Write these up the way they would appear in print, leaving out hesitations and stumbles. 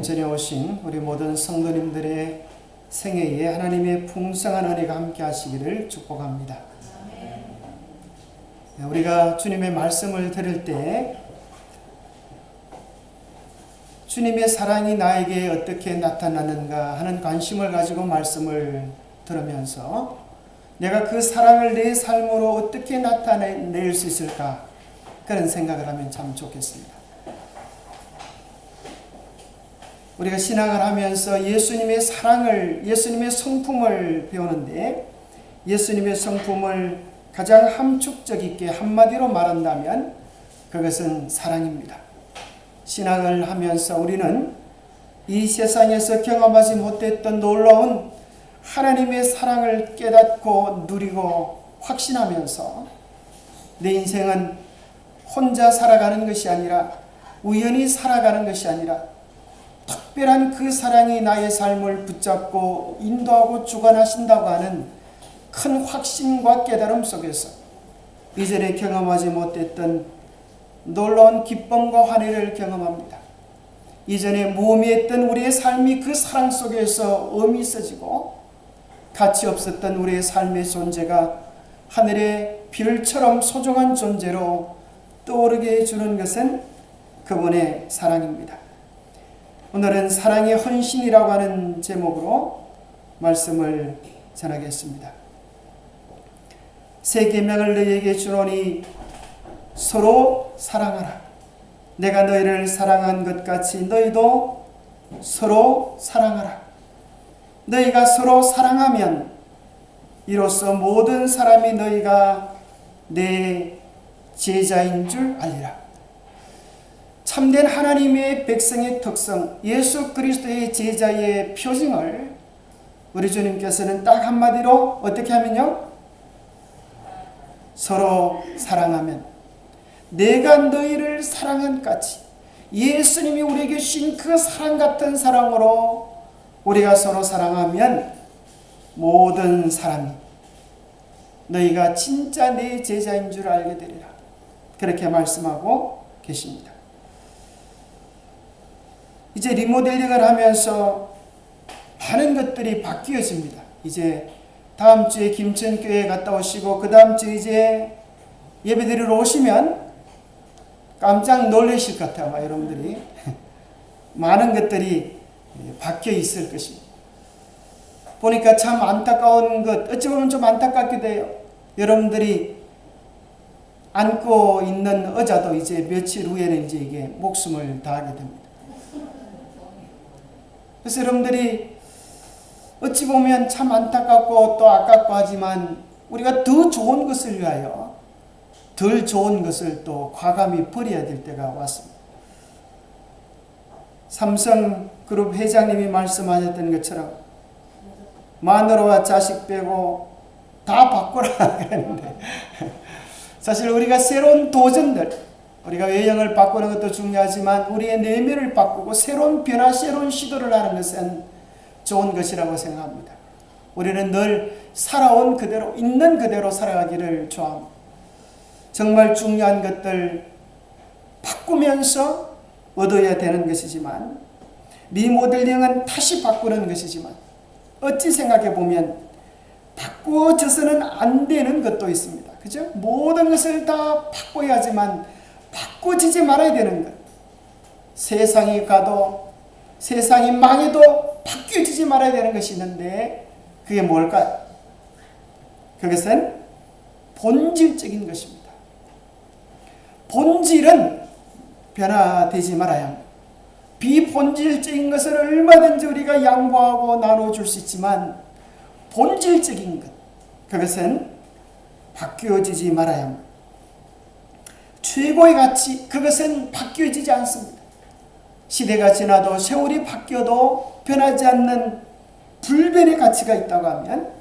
김천에 오신 우리 모든 성도님들의 생애에 하나님의 풍성한 은혜가 함께 하시기를 축복합니다. 우리가 주님의 말씀을 들을 때 주님의 사랑이 나에게 어떻게 나타나는가 하는 관심을 가지고 말씀을 들으면서 내가 그 사랑을 내 삶으로 어떻게 나타낼 수 있을까, 그런 생각을 하면 참 좋겠습니다. 우리가 신앙을 하면서 예수님의 사랑을, 예수님의 성품을 배우는데, 예수님의 성품을 가장 함축적 있게 한마디로 말한다면 그것은 사랑입니다. 신앙을 하면서 우리는 이 세상에서 경험하지 못했던 놀라운 하나님의 사랑을 깨닫고 누리고 확신하면서 내 인생은 혼자 살아가는 것이 아니라, 우연히 살아가는 것이 아니라 특별한 그 사랑이 나의 삶을 붙잡고 인도하고 주관하신다고 하는 큰 확신과 깨달음 속에서 이전에 경험하지 못했던 놀라운 기쁨과 환희를 경험합니다. 이전에 무의미했던 우리의 삶이 그 사랑 속에서 의미 있어지고, 가치 없었던 우리의 삶의 존재가 하늘의 별처럼 소중한 존재로 떠오르게 해주는 것은 그분의 사랑입니다. 오늘은 사랑의 헌신이라고 하는 제목으로 말씀을 전하겠습니다. 새 계명을 너희에게 주노니 서로 사랑하라. 내가 너희를 사랑한 것 같이 너희도 서로 사랑하라. 너희가 서로 사랑하면 이로써 모든 사람이 너희가 내 제자인 줄 알리라. 참된 하나님의 백성의 특성, 예수 그리스도의 제자의 표징을 우리 주님께서는 딱 한마디로 어떻게 하면요? 서로 사랑하면, 내가 너희를 사랑한 같이 예수님이 우리에게 주신 그 사랑 같은 사랑으로 우리가 서로 사랑하면 모든 사람이 너희가 진짜 내 제자인 줄 알게 되리라. 그렇게 말씀하고 계십니다. 이제 리모델링을 하면서 많은 것들이 바뀌어집니다. 이제 다음 주에 김천교회 갔다 오시고 그 다음 주에 이제 예배드리러 오시면 깜짝 놀라실 것 같아요. 아마 여러분들이 많은 것들이 바뀌어 있을 것입니다. 보니까 참 안타까운 것, 어찌 보면 좀 안타깝기도 해요. 여러분들이 안고 있는 의자도 이제 며칠 후에는 이제 이게 목숨을 다하게 됩니다. 그래서 여러분들이 어찌 보면 참 안타깝고 또 아깝고 하지만 우리가 더 좋은 것을 위하여 덜 좋은 것을 또 과감히 버려야 될 때가 왔습니다. 삼성그룹 회장님이 말씀하셨던 것처럼 마누라와 자식 빼고 다 바꾸라 그랬는데, 사실 우리가 새로운 도전들, 우리가 외형을 바꾸는 것도 중요하지만 우리의 내면을 바꾸고 새로운 변화, 새로운 시도를 하는 것은 좋은 것이라고 생각합니다. 우리는 늘 살아온 그대로, 있는 그대로 살아가기를 좋아합니다. 정말 중요한 것들 바꾸면서 얻어야 되는 것이지만, 리모델링은 다시 바꾸는 것이지만, 어찌 생각해 보면 바꾸어져서는 안 되는 것도 있습니다. 그죠? 모든 것을 다 바꿔야지만 바꿔지지 말아야 되는 것. 세상이 가도, 세상이 망해도 바뀌어지지 말아야 되는 것이 있는데, 그게 뭘까요? 그것은 본질적인 것입니다. 본질은 변화되지 말아야 합니다. 비본질적인 것을 얼마든지 우리가 양보하고 나눠줄 수 있지만, 본질적인 것, 그것은 바뀌어지지 말아야 합니다. 최고의 가치, 그것은 바뀌어지지 않습니다. 시대가 지나도 세월이 바뀌어도 변하지 않는 불변의 가치가 있다고 하면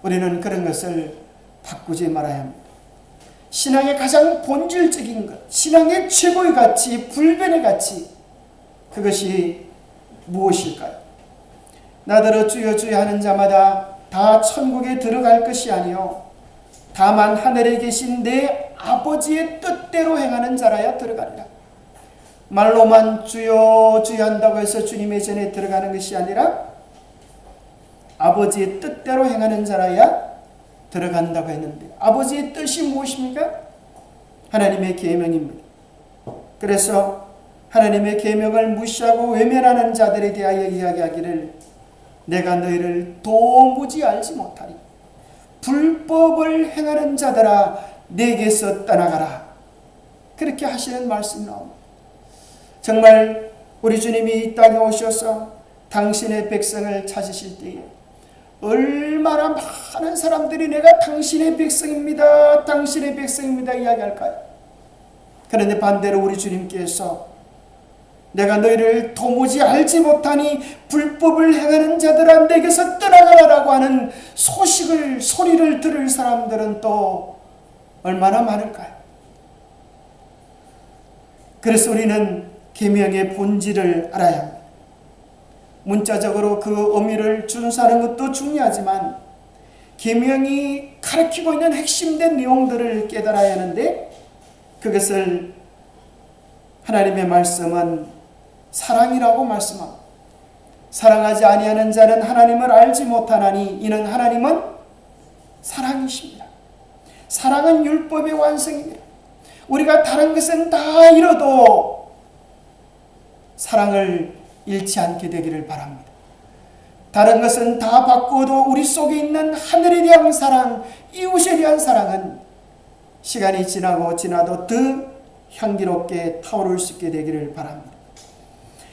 우리는 그런 것을 바꾸지 말아야 합니다. 신앙의 가장 본질적인 것, 신앙의 최고의 가치, 불변의 가치, 그것이 무엇일까요? 나더러 주여 주여 하는 자마다 다 천국에 들어갈 것이 아니요 다만 하늘에 계신 내 아버지의 뜻대로 행하는 자라야 들어가리라. 말로만 주여 주여 한다고 해서 주님의 전에 들어가는 것이 아니라 아버지의 뜻대로 행하는 자라야 들어간다고 했는데, 아버지의 뜻이 무엇입니까? 하나님의 계명입니다. 그래서 하나님의 계명을 무시하고 외면하는 자들에 대하여 이야기하기를 내가 너희를 도무지 알지 못하리. 불법을 행하는 자들아 내게서 떠나가라. 그렇게 하시는 말씀이 나옵니다. 정말 우리 주님이 이 땅에 오셔서 당신의 백성을 찾으실 때에 얼마나 많은 사람들이 내가 당신의 백성입니다, 당신의 백성입니다 이야기할까요? 그런데 반대로 우리 주님께서 내가 너희를 도무지 알지 못하니 불법을 행하는 자들아 내게서 떠나가라라고 하는 소리를 들을 사람들은 또 얼마나 많을까요? 그래서 우리는 계명의 본질을 알아야 합니다. 문자적으로 그 의미를 준수하는 것도 중요하지만 계명이 가르치고 있는 핵심된 내용들을 깨달아야 하는데, 그것을 하나님의 말씀은 사랑이라고 말씀합니다. 사랑하지 아니하는 자는 하나님을 알지 못하나니 이는 하나님은 사랑이십니다. 사랑은 율법의 완성입니다. 우리가 다른 것은 다 잃어도 사랑을 잃지 않게 되기를 바랍니다. 다른 것은 다 바꾸어도 우리 속에 있는 하늘에 대한 사랑, 이웃에 대한 사랑은 시간이 지나도 더 향기롭게 타오를 수 있게 되기를 바랍니다.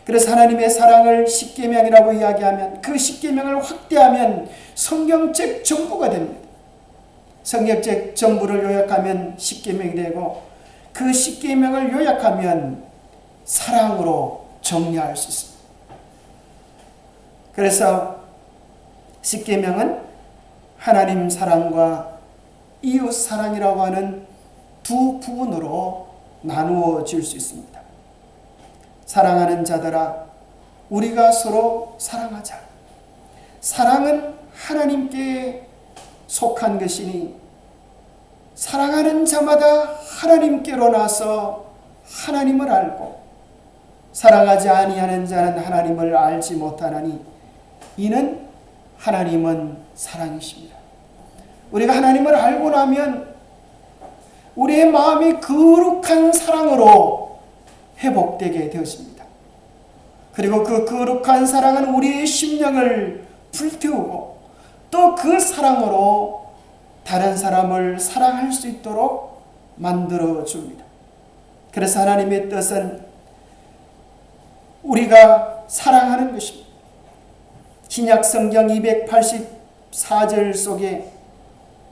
그래서 하나님의 사랑을 십계명이라고 이야기하면, 그 십계명을 확대하면 성경책 전부가 됩니다. 성경책 전부를 요약하면 십계명이 되고, 그 십계명을 요약하면 사랑으로 정리할 수 있습니다. 그래서 십계명은 하나님 사랑과 이웃 사랑이라고 하는 두 부분으로 나누어질 수 있습니다. 사랑하는 자들아 우리가 서로 사랑하자. 사랑은 하나님께 속한 것이니 사랑하는 자마다 하나님께로 나서 하나님을 알고, 사랑하지 아니하는 자는 하나님을 알지 못하나니 이는 하나님은 사랑이십니다. 우리가 하나님을 알고 나면 우리의 마음이 거룩한 사랑으로 회복되게 되었습니다. 그리고 그 거룩한 사랑은 우리의 심령을 불태우고 또 그 사랑으로 다른 사람을 사랑할 수 있도록 만들어 줍니다. 그래서 하나님의 뜻은 우리가 사랑하는 것입니다. 신약 성경 284절 속에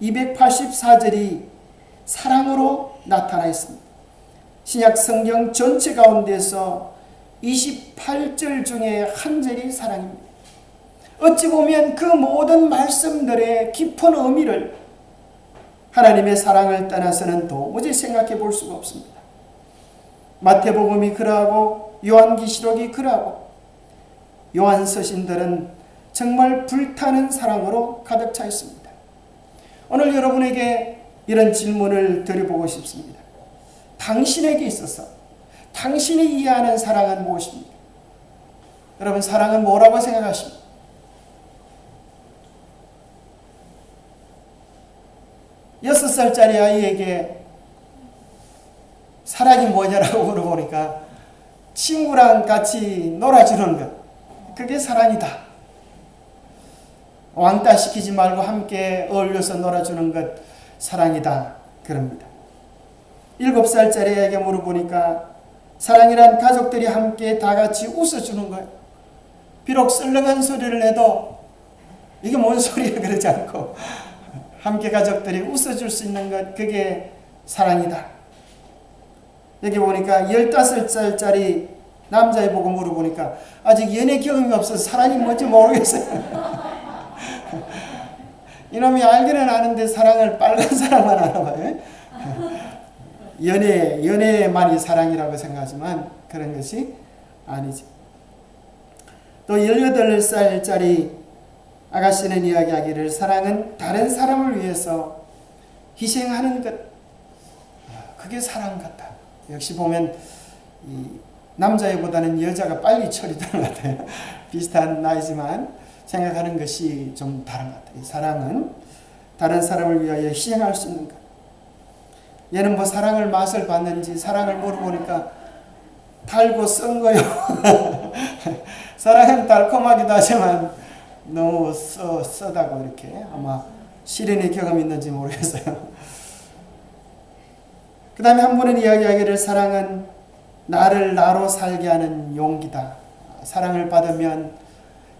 284절이 사랑으로 나타나 있습니다. 신약 성경 전체 가운데서 28절 중에 한 절이 사랑입니다. 어찌 보면 그 모든 말씀들의 깊은 의미를 하나님의 사랑을 떠나서는 도무지 생각해 볼 수가 없습니다. 마태복음이 그러하고 요한계시록이 그러하고 요한서신들은 정말 불타는 사랑으로 가득 차 있습니다. 오늘 여러분에게 이런 질문을 드려보고 싶습니다. 당신에게 있어서 당신이 이해하는 사랑은 무엇입니까? 여러분, 사랑은 뭐라고 생각하십니까? 여섯 살짜리 아이에게 사랑이 뭐냐라고 물어보니까 친구랑 같이 놀아주는 것, 그게 사랑이다. 왕따 시키지 말고 함께 어울려서 놀아주는 것 사랑이다 그럽니다. 7살짜리 아이에게 물어보니까 사랑이란 가족들이 함께 다 같이 웃어주는 거예요. 비록 썰렁한 소리를 해도 이게 뭔 소리야 그러지 않고 함께 가족들이 웃어줄 수 있는 것, 그게 사랑이다. 여기 보니까 15살짜리 남자애 보고 물어보니까 아직 연애 경험이 없어서 사랑이 뭔지 모르겠어요. 이놈이 알기는 아는데 사랑을 빨간 사랑만 알아 봐요. 연애만이 사랑이라고 생각하지만 그런 것이 아니지. 또 18살짜리 아가씨는 이야기하기를 사랑은 다른 사람을 위해서 희생하는 것, 그게 사랑 같다. 역시 보면 이 남자애보다는 여자가 빨리 처리되는 것 같아요. 비슷한 나이지만 생각하는 것이 좀 다른 것 같아요. 사랑은 다른 사람을 위하여 희생할 수 있는 것. 얘는 뭐 사랑을 맛을 봤는지 사랑을 물어보니까 달고 쓴 거요. 사랑은 달콤하기도 하지만 너무 써다고 이렇게 아마 시련의 경험이 있는지 모르겠어요. 그 다음에 한 분은 이야기하기를 사랑은 나를 나로 살게 하는 용기다. 사랑을 받으면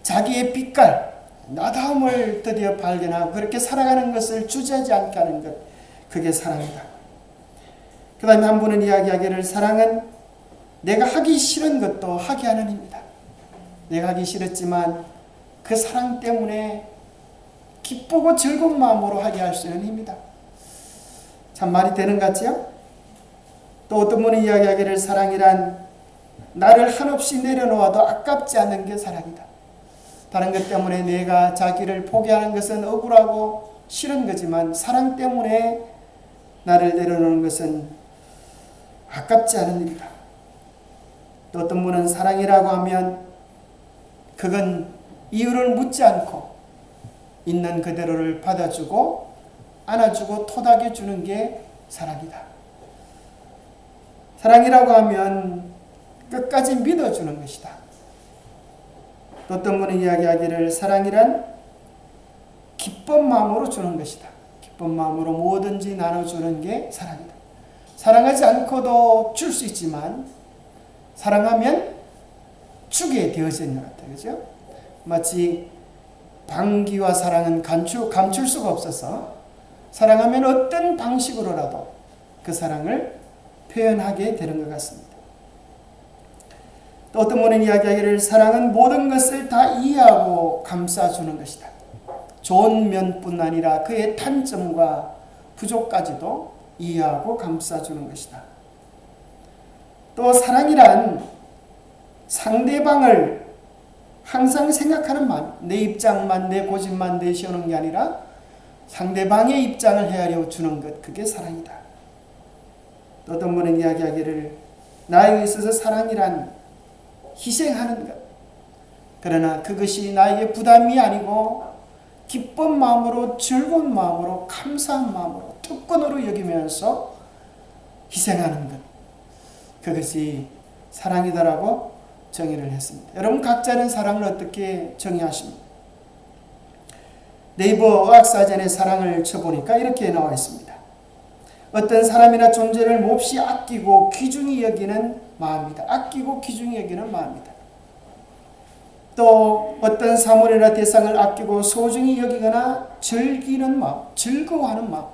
자기의 빛깔, 나다움을 드디어 발견하고 그렇게 살아가는 것을 주저하지 않게 하는 것, 그게 사랑이다. 그 다음에 한 분은 이야기하기를 사랑은 내가 하기 싫은 것도 하게 하는 힘이다. 내가 하기 싫었지만 그 사랑 때문에 기쁘고 즐거운 마음으로 하게 할 수 있는 힘이다. 참 말이 되는 것 같지요? 또 어떤 분이 이야기하기를 사랑이란 나를 한없이 내려놓아도 아깝지 않은 게 사랑이다. 다른 것 때문에 내가 자기를 포기하는 것은 억울하고 싫은 거지만 사랑 때문에 나를 내려놓는 것은 아깝지 않은 일이다. 또 어떤 분은 사랑이라고 하면 그건 이유를 묻지 않고 있는 그대로를 받아주고 안아주고 토닥여주는 게 사랑이다. 사랑이라고 하면 끝까지 믿어주는 것이다. 또 어떤 분은 이야기하기를 사랑이란 기쁜 마음으로 주는 것이다. 기쁜 마음으로 뭐든지 나눠주는 게 사랑이다. 사랑하지 않고도 줄 수 있지만 사랑하면 주게 되어져 있는 것 같아요. 그죠? 마치 방귀와 사랑은 감출 수가 없어서 사랑하면 어떤 방식으로라도 그 사랑을 표현하게 되는 것 같습니다. 또 어떤 분은 이야기하기를 사랑은 모든 것을 다 이해하고 감싸주는 것이다. 좋은 면뿐 아니라 그의 단점과 부족까지도 이해하고 감싸주는 것이다. 또 사랑이란 상대방을 항상 생각하는 마음, 내 입장만 내 고집만 내세우는 게 아니라 상대방의 입장을 헤아려 주는 것, 그게 사랑이다. 또 어떤 분은 이야기하기를 나에게 있어서 사랑이란 희생하는 것, 그러나 그것이 나에게 부담이 아니고 기쁜 마음으로 즐거운 마음으로 감사한 마음으로 특권으로 여기면서 희생하는 것, 그것이 사랑이다라고 정의를 했습니다. 여러분 각자는 사랑을 어떻게 정의하십니까? 네이버 어학사전에 사랑을 쳐보니까 이렇게 나와 있습니다. 어떤 사람이나 존재를 몹시 아끼고 귀중히 여기는 마음이다. 아끼고 귀중히 여기는 마음이다. 또 어떤 사물이나 대상을 아끼고 소중히 여기거나 즐기는 마음, 즐거워하는 마음.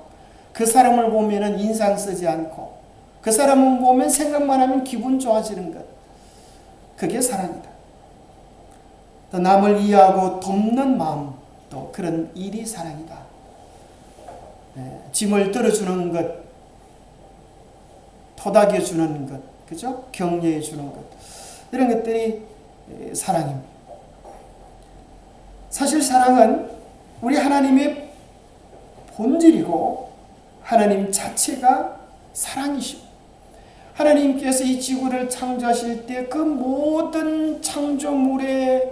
그 사람을 보면 인상 쓰지 않고 그 사람을 보면 생각만 하면 기분 좋아지는 것, 그게 사랑이다. 또 남을 이해하고 돕는 마음, 또 그런 일이 사랑이다. 짐을 들어주는 것, 토닥여주는 것, 그죠? 격려해주는 것, 이런 것들이 사랑입니다. 사실 사랑은 우리 하나님의 본질이고 하나님 자체가 사랑이시고 하나님께서 이 지구를 창조하실 때 그 모든 창조물의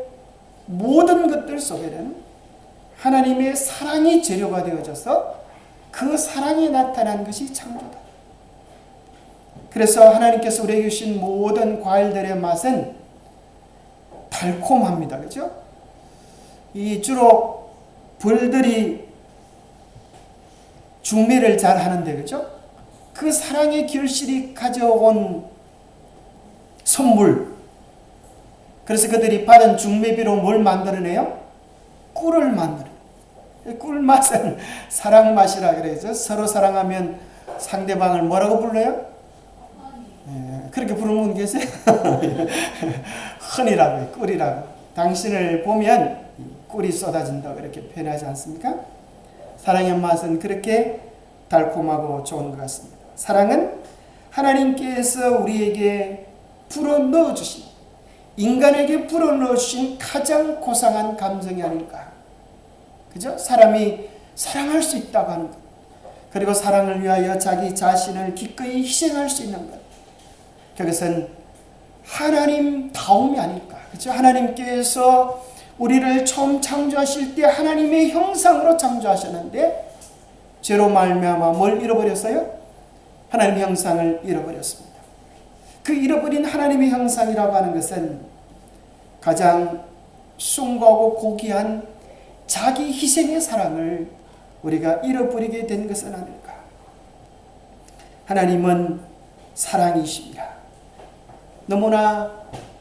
모든 것들 속에는 하나님의 사랑이 재료가 되어져서 그 사랑이 나타난 것이 창조다. 그래서 하나님께서 우리에게 주신 모든 과일들의 맛은 달콤합니다. 그렇죠? 이 주로 벌들이 중매를 잘 하는데, 그렇죠? 그 사랑의 결실이 가져온 선물. 그래서 그들이 받은 중매비로 뭘 만들어내요? 꿀을 만들어요. 꿀 맛은 사랑 맛이라 그래서 서로 사랑하면 상대방을 뭐라고 불러요? 그렇게 부르는 분 계세요? 흔이라고 해요. 꿀이라고. 당신을 보면 꿀이 쏟아진다고 이렇게 표현하지 않습니까? 사랑의 맛은 그렇게 달콤하고 좋은 것 같습니다. 사랑은 하나님께서 우리에게 불어넣어 주신, 인간에게 불어넣어 주신 가장 고상한 감정이 아닐까. 그죠? 사람이 사랑할 수 있다고 하는 것, 그리고 사랑을 위하여 자기 자신을 기꺼이 희생할 수 있는 것, 그것은 하나님 다움이 아닐까. 그렇죠? 하나님께서 우리를 처음 창조하실 때 하나님의 형상으로 창조하셨는데 죄로 말미암아 뭘 잃어버렸어요? 하나님의 형상을 잃어버렸습니다. 그 잃어버린 하나님의 형상이라고 하는 것은 가장 숭고하고 고귀한 자기 희생의 사랑을 우리가 잃어버리게 된 것은 아닐까. 하나님은 사랑이십니다. 너무나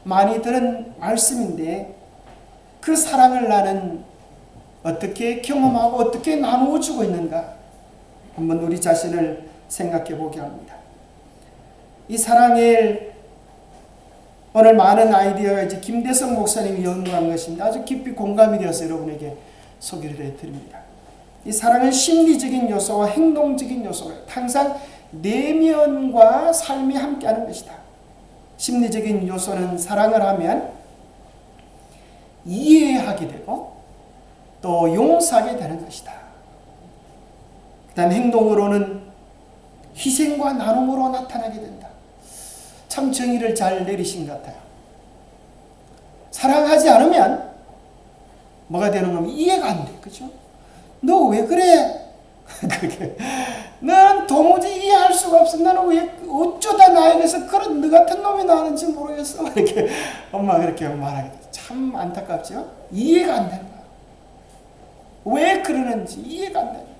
많이 들은 말씀인데 그 사랑을 나는 어떻게 경험하고 어떻게 나누어 주고 있는가 한번 우리 자신을 생각해 보게 합니다. 이 사랑의 오늘 많은 아이디어가 이제 김대성 목사님이 연구한 것인데 아주 깊이 공감이 되어서 여러분에게 소개를 해드립니다. 이 사랑은 심리적인 요소와 행동적인 요소가 항상 내면과 삶이 함께하는 것이다. 심리적인 요소는 사랑을 하면 이해하게 되고 또 용서하게 되는 것이다. 그 다음 행동으로는 희생과 나눔으로 나타나게 된다. 참 정의를 잘 내리신 것 같아요. 사랑하지 않으면 뭐가 되는 거면 이해가 안 돼. 그죠? 너 왜 그래? 나는 도무지 이해할 수가 없어. 나는 왜 어쩌다 나에게서 그런 너 같은 놈이 나는지 모르겠어. 이렇게 엄마가 그렇게 말하게 돼. 참 안타깝죠? 이해가 안 되는 거야. 왜 그러는지 이해가 안 되는 거야.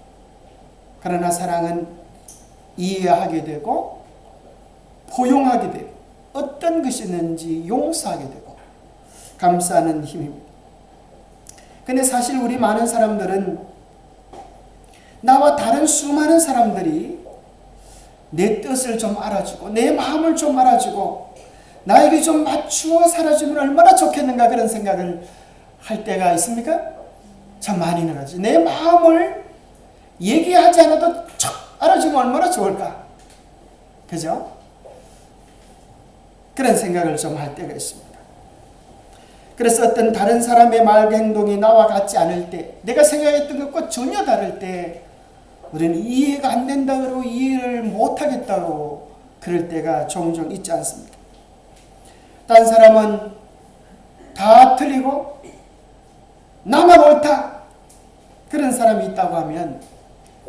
그러나 사랑은 이해하게 되고 포용하게 되고 어떤 것이 있는지 용서하게 되고 감싸는 힘입니다. 근데 사실 우리 많은 사람들은 나와 다른 수많은 사람들이 내 뜻을 좀 알아주고 내 마음을 좀 알아주고 나에게 좀 맞추어 살아주면 얼마나 좋겠는가 그런 생각을 할 때가 있습니까? 참 많이 나가지. 내 마음을 얘기하지 않아도 척 알아주면 얼마나 좋을까? 그죠? 그런 생각을 좀 할 때가 있습니다. 그래서 어떤 다른 사람의 말과 행동이 나와 같지 않을 때 내가 생각했던 것과 전혀 다를 때 우리는 이해가 안 된다 그러고 이해를 못하겠다고 그럴 때가 종종 있지 않습니까? 딴 사람은 다 틀리고 나만 옳다 그런 사람이 있다고 하면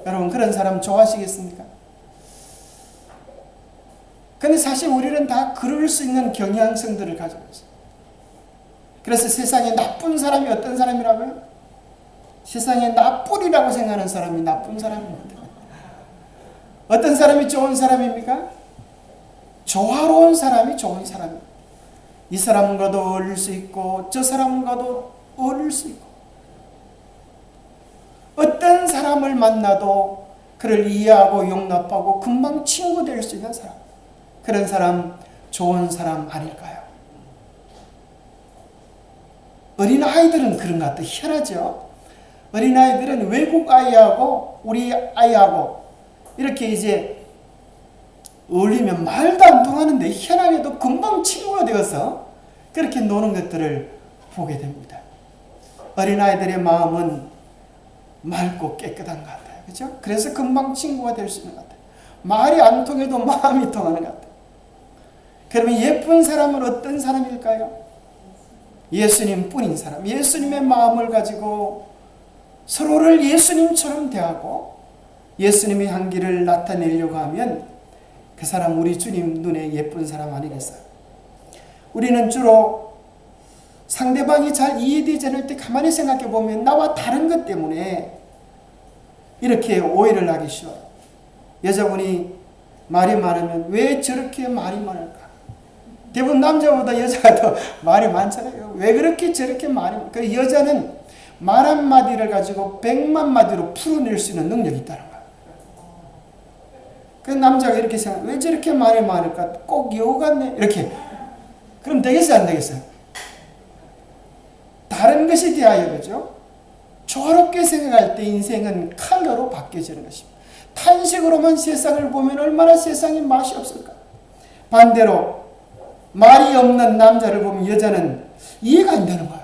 여러분 그런 사람 좋아하시겠습니까? 근데 사실 우리는 다 그럴 수 있는 경향성들을 가지고 있어요. 그래서 세상에 나쁜 사람이 어떤 사람이라고요? 세상에 나쁘리라고 생각하는 사람이 나쁜 사람입니다. 어떤 사람이 좋은 사람입니까? 조화로운 사람이 좋은 사람입니다. 이 사람과도 어울릴 수 있고 저 사람과도 어울릴 수 있고 어떤 사람을 만나도 그를 이해하고 용납하고 금방 친구 될 수 있는 사람, 그런 사람 좋은 사람 아닐까요? 어린아이들은 그런 것 같아요. 희한하죠? 어린아이들은 외국 아이하고 우리 아이하고 이렇게 이제 어울리면 말도 안 통하는데 희한하게도 금방 친구가 되어서 그렇게 노는 것들을 보게 됩니다. 어린아이들의 마음은 맑고 깨끗한 것 같아요. 그렇죠? 그래서 금방 친구가 될 수 있는 것 같아요. 말이 안 통해도 마음이 통하는 것 같아요. 그러면 예쁜 사람은 어떤 사람일까요? 예수님 뿐인 사람, 예수님의 마음을 가지고 서로를 예수님처럼 대하고 예수님의 향기를 나타내려고 하면 그 사람 우리 주님 눈에 예쁜 사람 아니겠어요? 우리는 주로 상대방이 잘 이해되지 않을 때 가만히 생각해 보면 나와 다른 것 때문에 이렇게 오해를 하기 쉬워요. 여자분이 말이 많으면 왜 저렇게 말이 많을까? 대부분 남자보다 여자가 더 말이 많잖아요. 왜 그렇게 저렇게 말이 많을까? 그 여자는 말 한마디를 가지고 100만 마디로 풀어낼 수 있는 능력이 있다는 거야. 그 남자가 이렇게 생각해. 왜 저렇게 말이 많을까? 꼭 여우 같네. 이렇게. 그럼 되겠어요? 안 되겠어요? 다른 것에 대하여 그죠? 조화롭게 생각할 때 인생은 컬러로 바뀌어지는 것입니다. 탄식으로만 세상을 보면 얼마나 세상이 맛이 없을까? 반대로 말이 없는 남자를 보면 여자는 이해가 안 되는 거예요.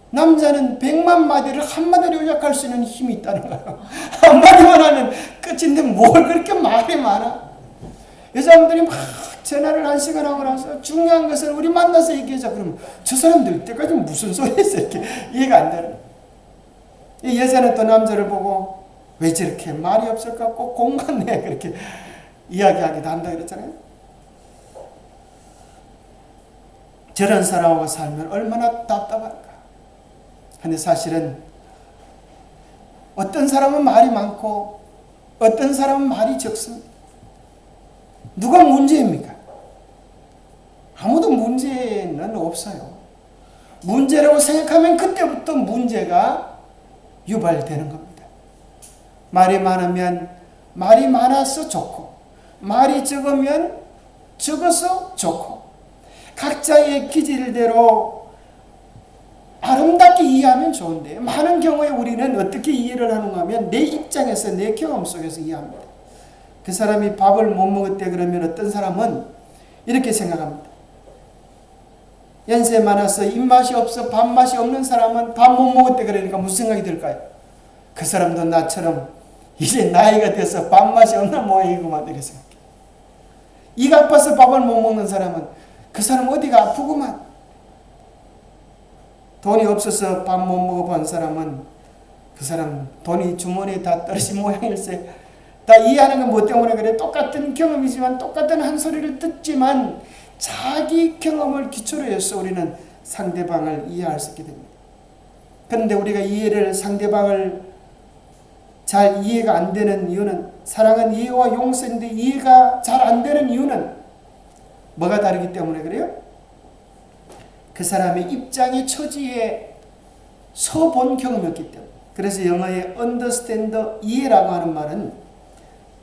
남자는 100만 마디를 한마디로 요약할 수 있는 힘이 있다는 거예요. 한마디만 하면 끝인데 뭘 그렇게 말이 많아? 여자분들이 막 전화를 1시간 하고 나서 중요한 것을 우리 만나서 얘기하자. 그러면 저 사람들 때까지 무슨 소리였어? 이렇게 이해가 안 되는. 이 여자는 또 남자를 보고 왜 저렇게 말이 없을까? 꼭 공감내. 그렇게 이야기하기도 한다 그랬잖아요. 저런 사람하고 살면 얼마나 답답할까. 근데 사실은 어떤 사람은 말이 많고 어떤 사람은 말이 적습니다. 누가 문제입니까? 아무도 문제는 없어요. 문제라고 생각하면 그때부터 문제가 유발되는 겁니다. 말이 많으면 말이 많아서 좋고, 말이 적으면 적어서 좋고, 각자의 기질대로 아름답게 이해하면 좋은데, 많은 경우에 우리는 어떻게 이해를 하는가 하면 내 입장에서, 내 경험 속에서 이해합니다. 그 사람이 밥을 못 먹었대 그러면 어떤 사람은 이렇게 생각합니다. 연세 많아서 입맛이 없어 밥맛이 없는 사람은 밥 못 먹었대 그러니까 무슨 생각이 들까요? 그 사람도 나처럼 이제 나이가 돼서 밥맛이 없나 모양이구만 이렇게 생각해. 이가 아파서 밥을 못 먹는 사람은 그 사람 어디가 아프구만. 돈이 없어서 밥 못 먹어본 사람은 그 사람 돈이 주머니에 다 떨어진 모양일세. 다 이해하는 건 뭐 때문에 그래? 똑같은 경험이지만 똑같은 한 소리를 듣지만 자기 경험을 기초로 해서 우리는 상대방을 이해할 수 있게 됩니다. 그런데 우리가 이해를 상대방을 잘 이해가 안 되는 이유는, 사랑은 이해와 용서인데 이해가 잘 안 되는 이유는 뭐가 다르기 때문에 그래요? 그 사람의 입장의 처지에 서본 경험이었기 때문에. 그래서 영어의 understand, 이해라고 하는 말은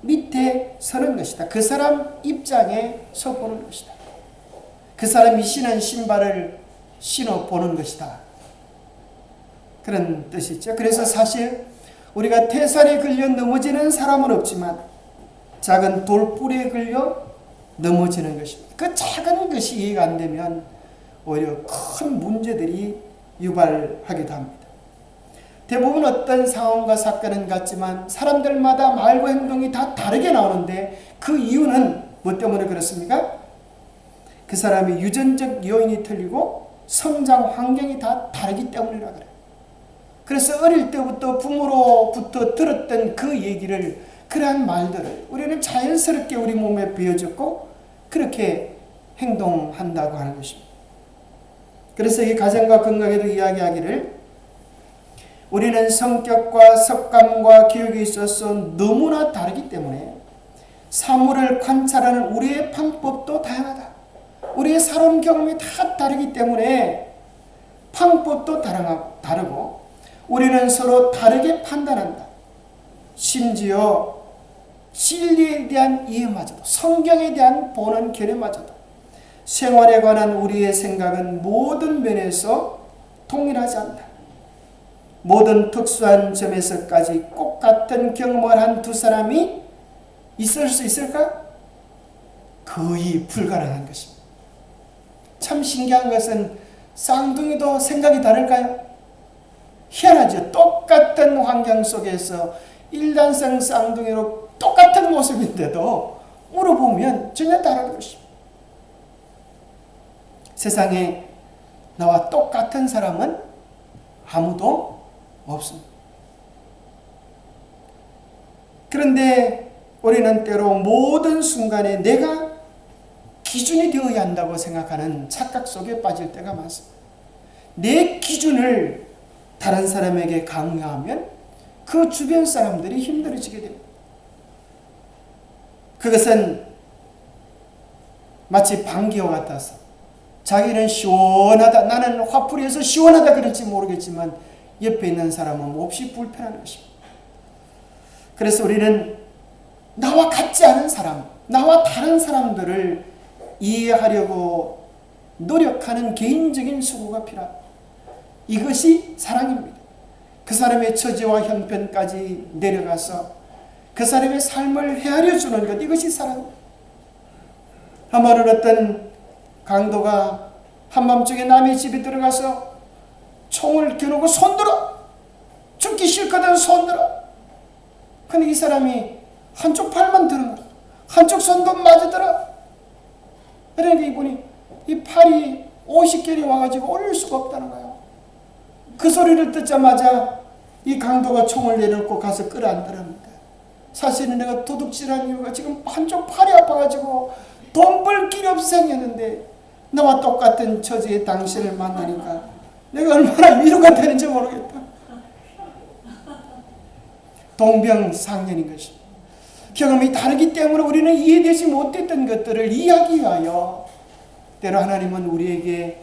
밑에 서는 것이다. 그 사람 입장에 서보는 것이다. 그 사람이 신은 신발을 신어보는 것이다. 그런 뜻이죠. 그래서 사실 우리가 태산에 걸려 넘어지는 사람은 없지만 작은 돌뿌리에 걸려 넘어지는 것입니다. 그 작은 것이 이해가 안 되면 오히려 큰 문제들이 유발하기도 합니다. 대부분 어떤 상황과 사건은 같지만 사람들마다 말과 행동이 다 다르게 나오는데 그 이유는 뭐 때문에 그렇습니까? 그 사람의 유전적 요인이 틀리고 성장 환경이 다 다르기 때문이라 그래요. 그래서 어릴 때부터 부모로부터 들었던 그 얘기를, 그러한 말들을 우리는 자연스럽게 우리 몸에 배어졌고 그렇게 행동한다고 하는 것입니다. 그래서 이 가정과 건강에도 이야기하기를, 우리는 성격과 습관과 교육에 있어서 너무나 다르기 때문에 사물을 관찰하는 우리의 방법도 다양하다. 우리의 살아온 경험이 다 다르기 때문에 방법도 다르고 우리는 서로 다르게 판단한다. 심지어 진리에 대한 이해마저도, 성경에 대한 보는 견해마저도, 생활에 관한 우리의 생각은 모든 면에서 동일하지 않다. 모든 특수한 점에서까지 똑같은 경험을 한 두 사람이 있을 수 있을까? 거의 불가능한 것입니다. 참 신기한 것은 쌍둥이도 생각이 다를까요? 희한하죠. 똑같은 환경 속에서 일란성 쌍둥이로 똑같은 모습인데도 물어보면 전혀 다른 것입니다. 세상에 나와 똑같은 사람은 아무도 없습니다. 그런데 우리는 때로 모든 순간에 내가 기준이 되어야 한다고 생각하는 착각 속에 빠질 때가 많습니다. 내 기준을 다른 사람에게 강요하면 그 주변 사람들이 힘들어지게 됩니다. 그것은 마치 방귀와 같아서 자기는 시원하다, 나는 화풀이해서 시원하다 그럴지 모르겠지만 옆에 있는 사람은 몹시 불편한 것입니다. 그래서 우리는 나와 같지 않은 사람, 나와 다른 사람들을 이해하려고 노력하는 개인적인 수고가 필요합니다. 이것이 사랑입니다. 그 사람의 처지와 형편까지 내려가서 그 사람의 삶을 헤아려 주는 것, 이것이 사랑입니다. 한 번은 어떤 강도가 한밤중에 남의 집에 들어가서 총을 겨누고 손들어! 죽기 싫거든 손들어! 근데 이 사람이 한쪽 팔만 드는 거야. 한쪽 손도 마주들어. 그러니까 이분이 이 팔이 50개리 와가지고 올릴 수가 없다는 거예요. 그 소리를 듣자마자 이 강도가 총을 내려놓고 가서 끌어안더랍니다. 사실은 내가 도둑질한 이유가 지금 한쪽 팔이 아파가지고 돈 벌 길이 없어 생겼는데 나와 똑같은 처지의 당신을 만나니까 내가 얼마나 위로가 되는지 모르겠다. 동병상련인 것입니다. 경험이 다르기 때문에 우리는 이해되지 못했던 것들을 이해하기 위하여 때로 하나님은 우리에게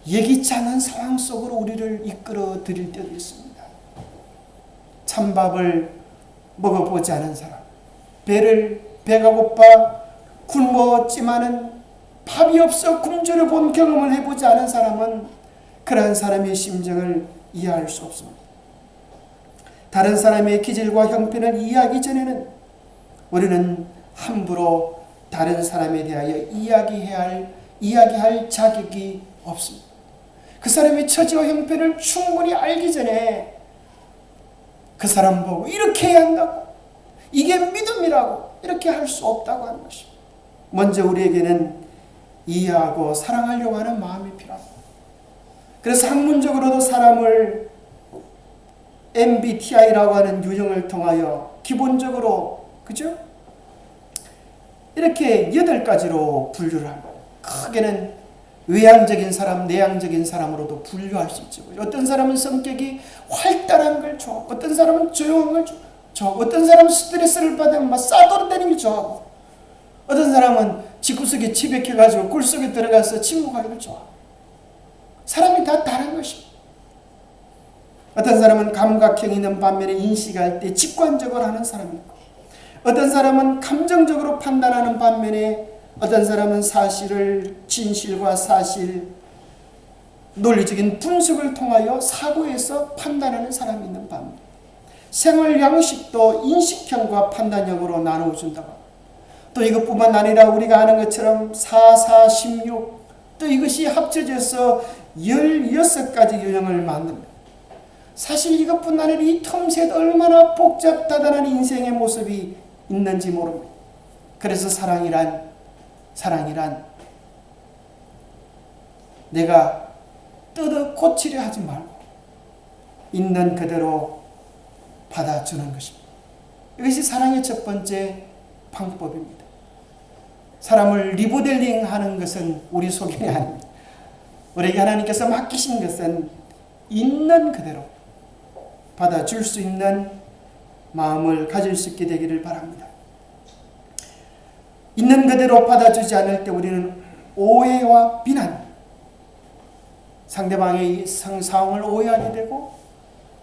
예기치 않은 상황 속으로 우리를 이끌어 드릴 때도 있습니다. 찬밥을 먹어보지 않은 사람, 배가 고파 굶었지만은 밥이 없어 굶주려 본 경험을 해보지 않은 사람은 그러한 사람의 심정을 이해할 수 없습니다. 다른 사람의 기질과 형편을 이해하기 전에는 우리는 함부로 다른 사람에 대하여 이야기할 자격이 없습니다. 그 사람의 처지와 형편을 충분히 알기 전에 그 사람 보고 이렇게 해야 한다고, 이게 믿음이라고 이렇게 할 수 없다고 하는 것입니다. 먼저 우리에게는 이해하고 사랑하려고 하는 마음이 필요합니다. 그래서 학문적으로도 사람을 MBTI라고 하는 유형을 통하여 기본적으로 그죠? 이렇게 8가지로 분류를 합니다. 크게는 외향적인 사람, 내향적인 사람으로도 분류할 수 있죠. 어떤 사람은 성격이 활달한 걸 좋아하고, 어떤 사람은 조용한 걸 좋아하고, 어떤 사람은 스트레스를 받으면 막 싸돌아다니는 걸 좋아하고, 어떤 사람은 집구석에 치백해가지고 굴속에 들어가서 침묵하기를 좋아하고, 사람이 다 다른 것입니다. 어떤 사람은 감각형이 있는 반면에 인식할 때 직관적으로 하는 사람이 있고, 어떤 사람은 감정적으로 판단하는 반면에 어떤 사람은 진실과 사실, 논리적인 분석을 통하여 사고해서 판단하는 사람이 있는 반면, 생활 양식도 인식형과 판단형으로 나누어준다고. 또 이것뿐만 아니라 우리가 아는 것처럼 4, 4, 16, 또 이것이 합쳐져서 16가지 유형을 만듭니다. 사실 이것뿐 아니라 이 틈새도 얼마나 복잡다단한 인생의 모습이 있는지 모릅니다. 그래서 사랑이란 내가 뜯어 고치려 하지 말고 있는 그대로 받아주는 것입니다. 이것이 사랑의 첫 번째 방법입니다. 사람을 리모델링 하는 것은 우리 소견이 아닙니다. 우리에게 하나님께서 맡기신 것은 있는 그대로 받아줄 수 있는 마음을 가질 수 있게 되기를 바랍니다. 있는 그대로 받아주지 않을 때 우리는 오해와 비난, 상대방의 상황을 오해하게 되고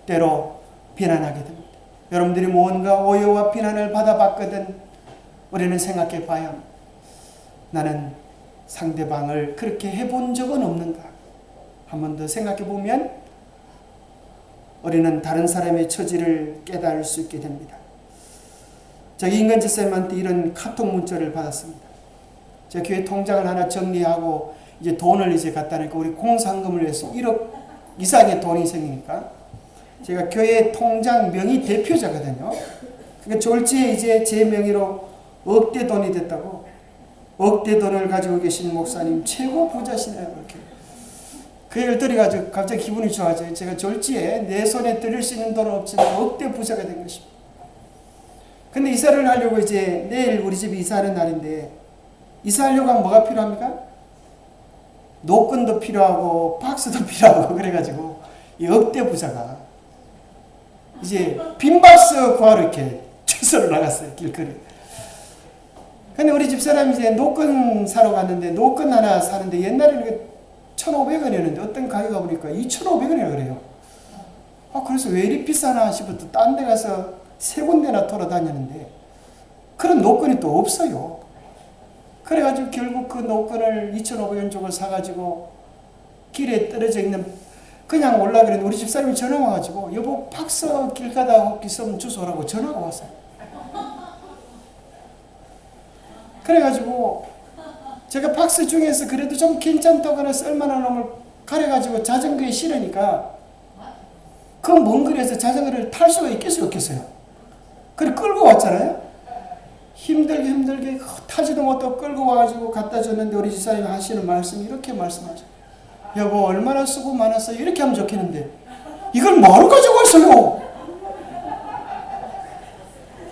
때로 비난하게 됩니다. 여러분들이 뭔가 오해와 비난을 받아봤거든 우리는 생각해 봐야 합니다. 나는 상대방을 그렇게 해본 적은 없는가? 한 번 더 생각해 보면 우리는 다른 사람의 처지를 깨달을 수 있게 됩니다. 저기 임건지 쌤한테 이런 카톡 문자를 받았습니다. 제 교회 통장을 하나 정리하고 이제 돈을 이제 갖다 놓으니까 우리 공상금을 위해서 1억 이상의 돈이 생기니까 제가 교회 통장 명의 대표자거든요. 그러니까 졸지에 이제 제 명의로 억대 돈이 됐다고. 억대 돈을 가지고 계신 목사님 최고 부자시네요. 그렇게. 그 얘기를 들어가지고 갑자기 기분이 좋아져요. 제가 졸지에 내 손에 들일 수 있는 돈은 없지만 억대 부자가 된 것입니다. 근데 이사를 하려고 이제 내일 우리 집에 이사하는 날인데 이사하려고 하면 뭐가 필요합니까? 노건도 필요하고 박스도 필요하고 그래가지고 이 억대 부자가 이제 빈 박스 구하러 이렇게 주소를 나갔어요. 길거리. 근데 우리 집사람이 이제 노건 사러 갔는데 노건 하나 사는데 옛날에는 1,500원이었는데 어떤 가게가 보니까 2,500원이라 그래요. 그래서 왜 이리 비싸나 싶어서 딴 데 가서 세 군데나 돌아다녔는데 그런 노건이 또 없어요. 그래가지고 결국 그 노건을 2,500원 쪽을 사가지고 길에 떨어져 있는 그냥 올라가는데 우리 집사람이 전화 와가지고 여보 박스 길 가다 혹 있으면 주소라고 전화가 왔어요. 그래가지고 제가 박스 중에서 그래도 좀 괜찮다거나 쓸만한 놈을 가려가지고 자전거에 실으니까 그 먼 거리에서 자전거를 탈 수가 있겠어요 없겠어요? 그래 끌고 왔잖아요. 힘들게 타지도 못하고 끌고 와가지고 갖다 줬는데 우리 집사님이 하시는 말씀이 이렇게 말씀하죠. 여보 얼마나 수고 많았어요. 이렇게 하면 좋겠는데 이걸 뭐로 가지고 왔어요?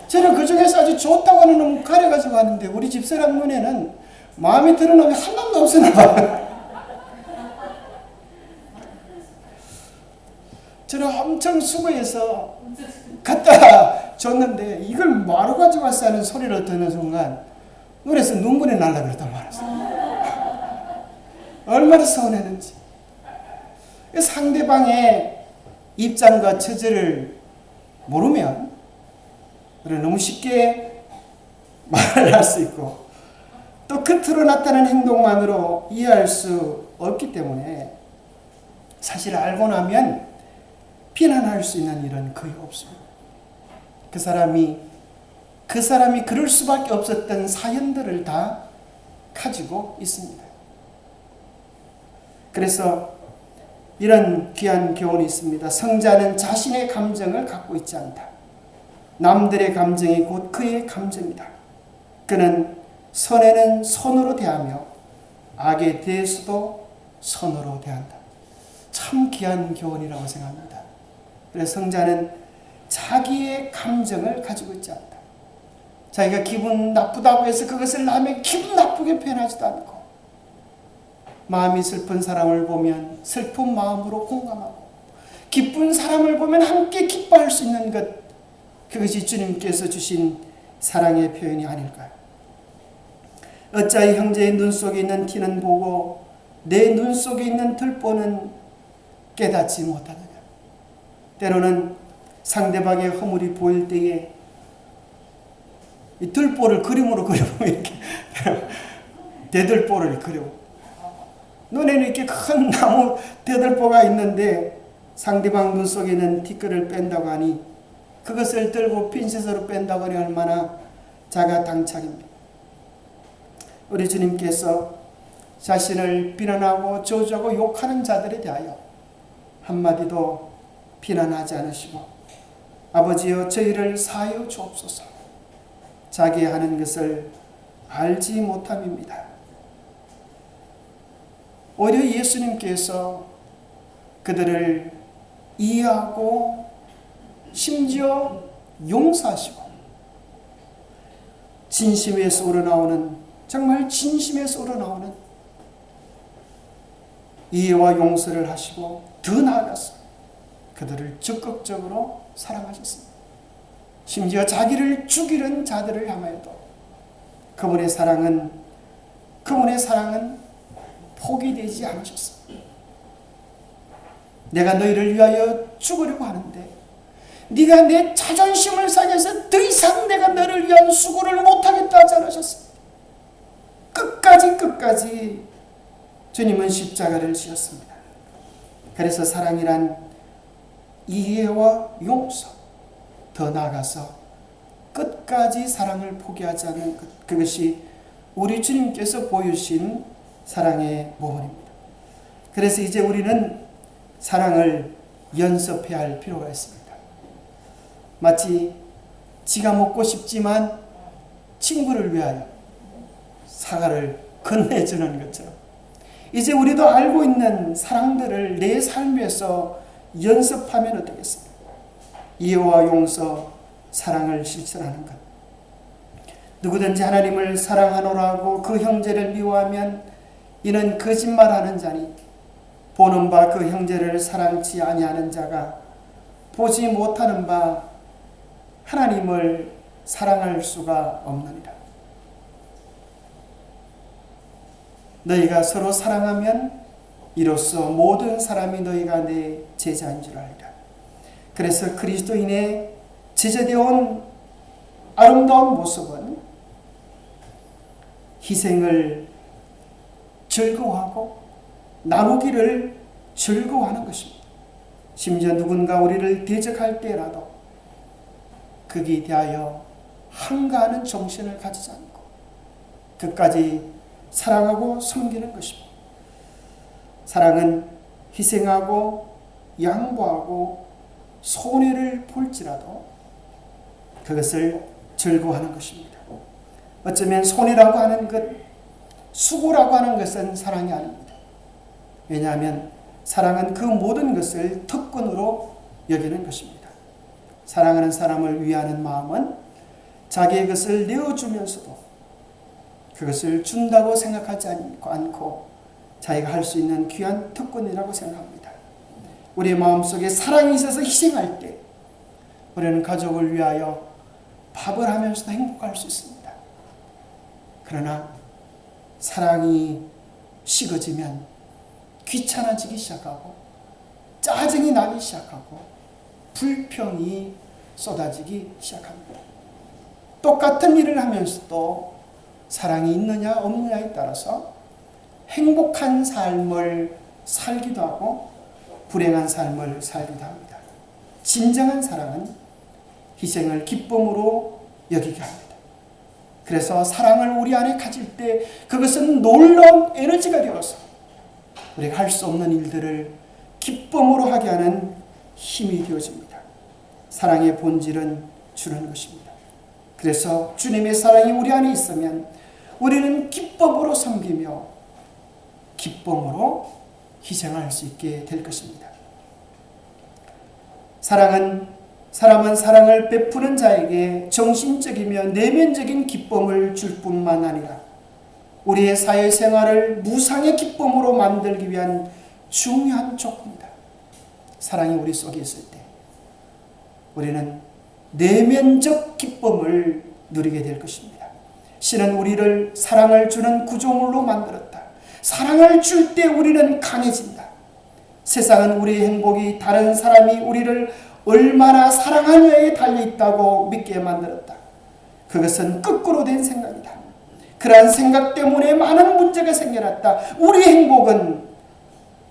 저는 그 중에서 아주 좋다고 하는 놈 가려가지고 왔는데 우리 집사람 눈에는 마음에 드는 놈이 한 놈도 없었나 봐요. 저는 엄청 수고해서 갖다 줬는데 이걸 뭐로 가지고 왔어 하는 소리를 듣는 순간 눈에서 눈물이 날라 그랬단 말이었어요. 얼마나 서운했는지. 상대방의 입장과 처지를 모르면 우리는 너무 쉽게 말을 할 수 있고 또 겉으로 나타나는 행동만으로 이해할 수 없기 때문에 사실 알고 나면 비난할 수 있는 일은 거의 없습니다. 그 사람이 그럴 수밖에 없었던 사연들을 다 가지고 있습니다. 그래서 이런 귀한 교훈이 있습니다. 성자는 자신의 감정을 갖고 있지 않다. 남들의 감정이 곧 그의 감정이다. 그는 선에는 선으로 대하며 악에 대해서도 선으로 대한다. 참 귀한 교훈이라고 생각합니다. 그래서 성자는 자기의 감정을 가지고 있지 않다. 자기가 기분 나쁘다고 해서 그것을 남에게 기분 나쁘게 표현하지도 않고 마음이 슬픈 사람을 보면 슬픈 마음으로 공감하고 기쁜 사람을 보면 함께 기뻐할 수 있는 것, 그것이 주님께서 주신 사랑의 표현이 아닐까요? 어찌하여 형제의 눈 속에 있는 티는 보고 내 눈 속에 있는 들보는 깨닫지 못하느냐. 때로는 상대방의 허물이 보일 때에 이 들보를 그림으로 그려보면 이렇게 대들보를 그려. 눈에는 이렇게 큰 나무 대들보가 있는데 상대방 눈 속에 있는 티끌을 뺀다고 하니 그것을 들고 핀셋으로 뺀다고 하니 얼마나 자가당착입니다. 우리 주님께서 자신을 비난하고 저주하고 욕하는 자들에 대하여 한마디도 비난하지 않으시고 아버지여 저희를 사하여 주옵소서. 자기 하는 것을 알지 못함입니다. 오히려 예수님께서 그들을 이해하고 심지어 용서하시고 진심에서 우러나오는, 정말 진심에서 우러나오는 이해와 용서를 하시고 더 나아가서 그들을 적극적으로 사랑하셨습니다. 심지어 자기를 죽이는 자들을 향하여도 그분의 사랑은 포기되지 않으셨습니다. 내가 너희를 위하여 죽으려고 하는데 네가 내 자존심을 상해서 더 이상 내가 너를 위한 수고를 못하겠다 하지 않으셨습니다. 끝까지 주님은 십자가를 지었습니다. 그래서 사랑이란 이해와 용서, 더 나아가서 끝까지 사랑을 포기하지 않는 것, 그것이 우리 주님께서 보여주신 사랑의 모범입니다. 그래서 이제 우리는 사랑을 연습해야 할 필요가 있습니다. 마치 지가 먹고 싶지만 친구를 위하여 사과를 건네주는 것처럼 이제 우리도 알고 있는 사랑들을 내 삶에서 연습하면 어떻겠습니까? 이해와 용서, 사랑을 실천하는 것. 누구든지 하나님을 사랑하노라고 그 형제를 미워하면 이는 거짓말하는 자니 보는 바 그 형제를 사랑치 아니하는 자가 보지 못하는 바 하나님을 사랑할 수가 없느니라. 너희가 서로 사랑하면 이로써 모든 사람이 너희가 내 제자인 줄 알리라. 그래서 그리스도인의 제자되어 온 아름다운 모습은 희생을 즐거워하고 나누기를 즐거워하는 것입니다. 심지어 누군가 우리를 대적할 때라도 거기에 대하여 한가하는 정신을 가지지 않고 끝까지 사랑하고 섬기는 것입니다. 사랑은 희생하고 양보하고 손해를 볼지라도 그것을 즐거워하는 것입니다. 어쩌면 손해라고 하는 것, 수고라고 하는 것은 사랑이 아닙니다. 왜냐하면 사랑은 그 모든 것을 특권으로 여기는 것입니다. 사랑하는 사람을 위하는 마음은 자기의 것을 내어주면서도 그것을 준다고 생각하지 않고 자기가 할 수 있는 귀한 특권이라고 생각합니다. 우리의 마음속에 사랑이 있어서 희생할 때 우리는 가족을 위하여 밥을 하면서도 행복할 수 있습니다. 그러나 사랑이 식어지면 귀찮아지기 시작하고 짜증이 나기 시작하고 불평이 쏟아지기 시작합니다. 똑같은 일을 하면서도 사랑이 있느냐 없느냐에 따라서 행복한 삶을 살기도 하고 불행한 삶을 살기도 합니다. 진정한 사랑은 희생을 기쁨으로 여기게 합니다. 그래서 사랑을 우리 안에 가질 때 그것은 놀라운 에너지가 되어서 우리가 할 수 없는 일들을 기쁨으로 하게 하는 힘이 되어집니다. 사랑의 본질은 주는 것입니다. 그래서 주님의 사랑이 우리 안에 있으면 우리는 기쁨으로 섬기며 기쁨으로 희생할 수 있게 될 것입니다. 사람은 사랑을 베푸는 자에게 정신적이며 내면적인 기쁨을 줄 뿐만 아니라 우리의 사회생활을 무상의 기쁨으로 만들기 위한 중요한 조건이다. 사랑이 우리 속에 있을 때 우리는 내면적 기쁨을 누리게 될 것입니다. 신은 우리를 사랑을 주는 구조물로 만들었다. 사랑을 줄 때 우리는 강해진다. 세상은 우리의 행복이 다른 사람이 우리를 얼마나 사랑하느냐에 달려있다고 믿게 만들었다. 그것은 거꾸로 된 생각이다. 그러한 생각 때문에 많은 문제가 생겨났다. 우리의 행복은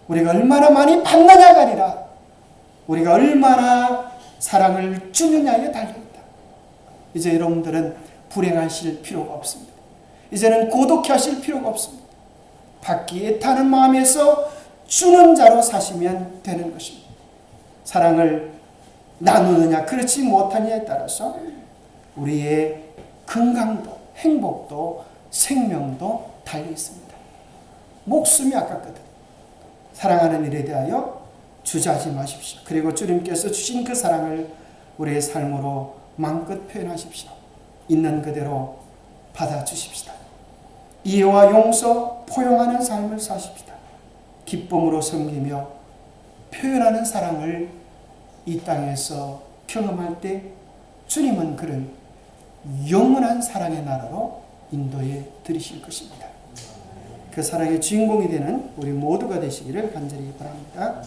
우리가 얼마나 많이 받느냐가 아니라 우리가 얼마나 사랑을 주느냐에 달려있다. 이제 여러분들은 불행하실 필요가 없습니다. 이제는 고독해 하실 필요가 없습니다. 받기 애타는 마음에서 주는 자로 사시면 되는 것입니다. 사랑을 나누느냐 그렇지 못하느냐에 따라서 우리의 건강도 행복도 생명도 달려 있습니다. 목숨이 아깝거든. 사랑하는 일에 대하여 주저하지 마십시오. 그리고 주님께서 주신 그 사랑을 우리의 삶으로 마음껏 표현하십시오. 있는 그대로 받아주십시다. 이해와 용서, 포용하는 삶을 사십시다. 기쁨으로 섬기며 표현하는 사랑을 이 땅에서 경험할 때 주님은 그를 영원한 사랑의 나라로 인도해 드리실 것입니다. 그 사랑의 주인공이 되는 우리 모두가 되시기를 간절히 바랍니다.